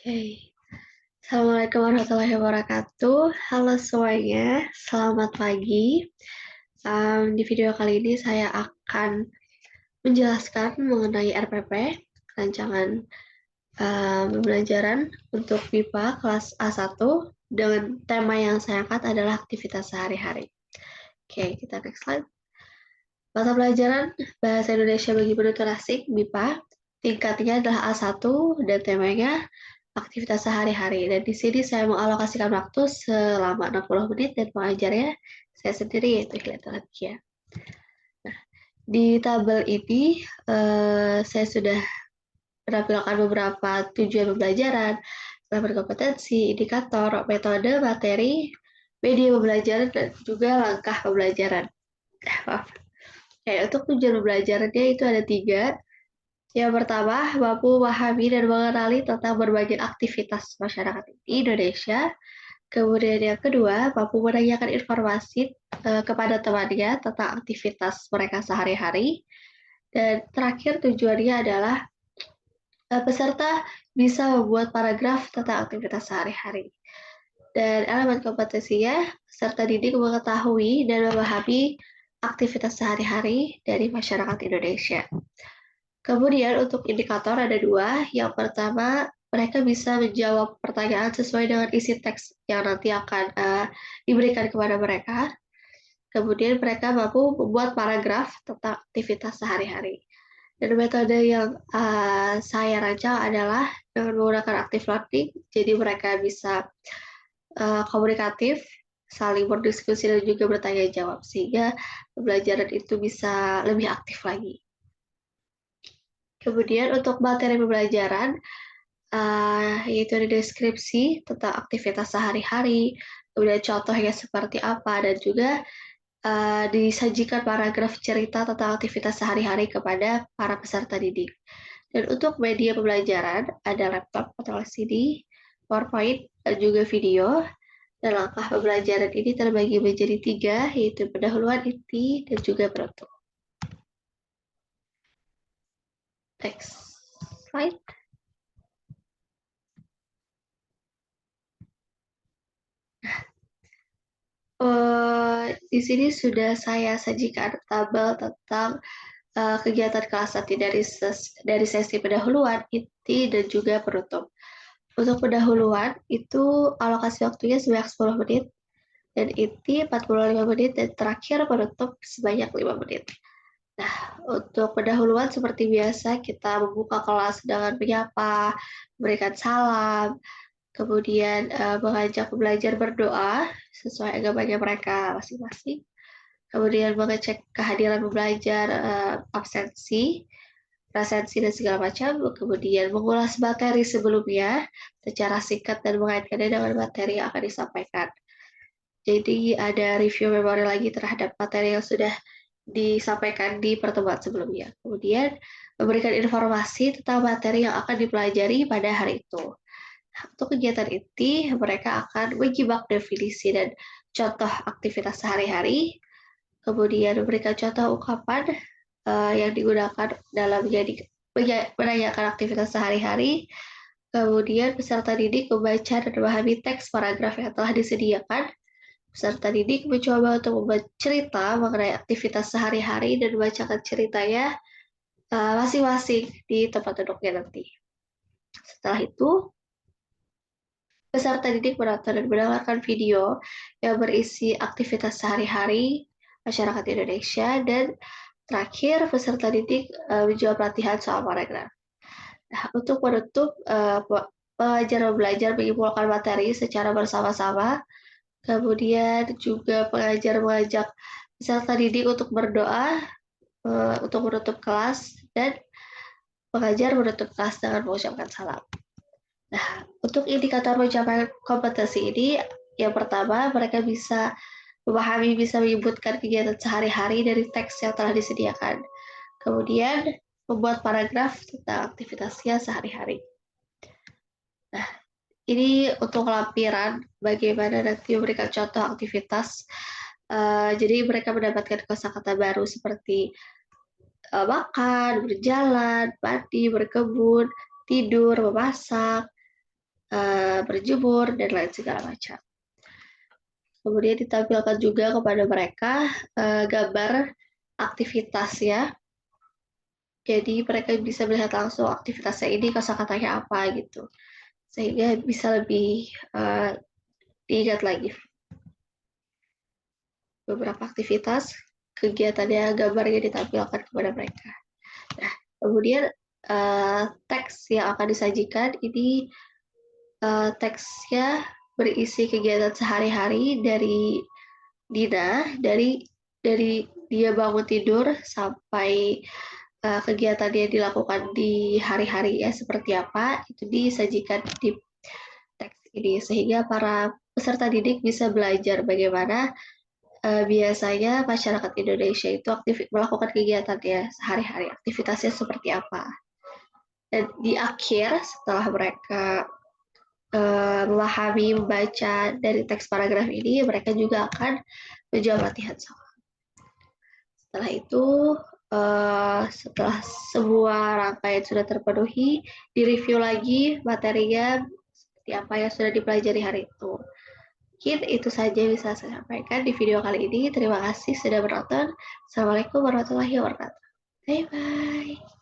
Oke. Assalamualaikum warahmatullahi wabarakatuh. Halo semuanya, selamat pagi. Di video kali ini saya akan menjelaskan mengenai RPP, rancangan pembelajaran untuk MIPA kelas A1 dengan tema yang saya angkat adalah aktivitas sehari-hari. Oke, kita next slide. Mata pelajaran Bahasa Indonesia bagi penutur asing MIPA, tingkatnya adalah A1 dan temanya aktivitas sehari-hari. Dan di sini saya mengalokasikan waktu selama 60 menit dan pengajarnya saya sendiri yaitu Hilda Latia. Nah, di tabel ini saya sudah menampilkan beberapa tujuan pembelajaran, level kompetensi, indikator, metode, materi, media pembelajaran, dan juga langkah pembelajaran. Maaf. Untuk tujuan pembelajarannya itu ada 3. Yang pertama, mampu memahami dan mengenali tentang berbagai aktivitas masyarakat di Indonesia. Kemudian yang kedua, mampu menanyakan informasi kepada temannya tentang aktivitas mereka sehari-hari. Dan terakhir tujuannya adalah peserta bisa membuat paragraf tentang aktivitas sehari-hari. Dan elemen kompetensinya, peserta didik mengetahui dan memahami aktivitas sehari-hari dari masyarakat Indonesia. Kemudian untuk indikator ada 2. Yang pertama, mereka bisa menjawab pertanyaan sesuai dengan isi teks yang nanti akan diberikan kepada mereka. Kemudian mereka mampu membuat paragraf tentang aktivitas sehari-hari. Dan metode yang saya rancang adalah dengan menggunakan active learning, jadi mereka bisa komunikatif, saling berdiskusi dan juga bertanya jawab, sehingga pembelajaran itu bisa lebih aktif lagi. Kemudian untuk materi pembelajaran, yaitu ada deskripsi tentang aktivitas sehari-hari, kemudian contohnya seperti apa, dan juga disajikan paragraf cerita tentang aktivitas sehari-hari kepada para peserta didik. Dan untuk media pembelajaran, ada laptop atau LCD, PowerPoint, dan juga video. Dan langkah pembelajaran ini terbagi menjadi 3, yaitu pendahuluan, inti, dan juga penutup. Next slide. Di sini sudah saya sajikan tabel tentang kegiatan kelas nanti dari sesi pendahuluan, inti, dan juga penutup. Untuk pendahuluan itu alokasi waktunya sebanyak 10 menit, dan inti 45 menit, dan terakhir penutup sebanyak 5 menit. Nah, untuk pendahuluan seperti biasa kita membuka kelas dengan menyapa, memberikan salam, kemudian mengajak pembelajar berdoa sesuai agamanya mereka masing-masing. Kemudian mengecek kehadiran pembelajar, absensi, presensi, dan segala macam. Kemudian mengulas materi sebelumnya secara singkat dan mengaitkannya dengan materi yang akan disampaikan. Jadi ada review memori lagi terhadap materi yang sudah disampaikan di pertemuan sebelumnya. Kemudian memberikan informasi tentang materi yang akan dipelajari pada hari itu. Untuk kegiatan inti, mereka akan menyimak definisi dan contoh aktivitas sehari-hari, kemudian memberikan contoh ungkapan yang digunakan dalam menanyakan aktivitas sehari-hari, kemudian peserta didik membaca dan memahami teks paragraf yang telah disediakan. Peserta didik mencoba untuk membuat cerita mengenai aktivitas sehari-hari dan membacakan ceritanya masing-masing di tempat duduknya nanti. Setelah itu, peserta didik menonton dan mendengarkan video yang berisi aktivitas sehari-hari masyarakat Indonesia, dan terakhir peserta didik menjawab latihan soal paragraf. Nah, untuk menutup, pengajar belajar menyimpulkan materi secara bersama-sama, kemudian juga pengajar mengajak peserta didik untuk berdoa untuk menutup kelas, dan pengajar menutup kelas dengan mengucapkan salam. Nah, untuk indikator pencapaian kompetensi ini, yang pertama mereka bisa memahami, bisa menyebutkan kegiatan sehari-hari dari teks yang telah disediakan. Kemudian membuat paragraf tentang aktivitasnya sehari-hari. Nah, ini untuk lampiran bagaimana nanti memberikan contoh aktivitas. Jadi mereka mendapatkan kosakata baru seperti makan, berjalan, mandi, berkebun, tidur, memasak, berjemur, dan lain segala macam. Kemudian ditampilkan juga kepada mereka gambar aktivitasnya. Jadi mereka bisa melihat langsung aktivitasnya ini kosakatanya apa gitu. Sehingga bisa lebih diingat lagi beberapa aktivitas, kegiatannya, gambarnya ditampilkan kepada mereka. Nah, kemudian teks yang akan disajikan ini teksnya berisi kegiatan sehari-hari dari Dina, dari dia bangun tidur sampai kegiatan dia dilakukan di hari-hari ya seperti apa, itu disajikan di teks ini sehingga para peserta didik bisa belajar bagaimana biasanya masyarakat Indonesia itu melakukan kegiatannya sehari-hari, aktivitasnya seperti apa. Dan di akhir setelah mereka memahami membaca dari teks paragraf ini, mereka juga akan menjawab latihan soal. Setelah itu, setelah semua rangkaian sudah terpenuhi, direview lagi materinya seperti apa yang sudah dipelajari hari itu. Mungkin itu saja yang bisa saya sampaikan di video kali ini. Terima kasih sudah menonton. Assalamualaikum warahmatullahi wabarakatuh. Bye-bye.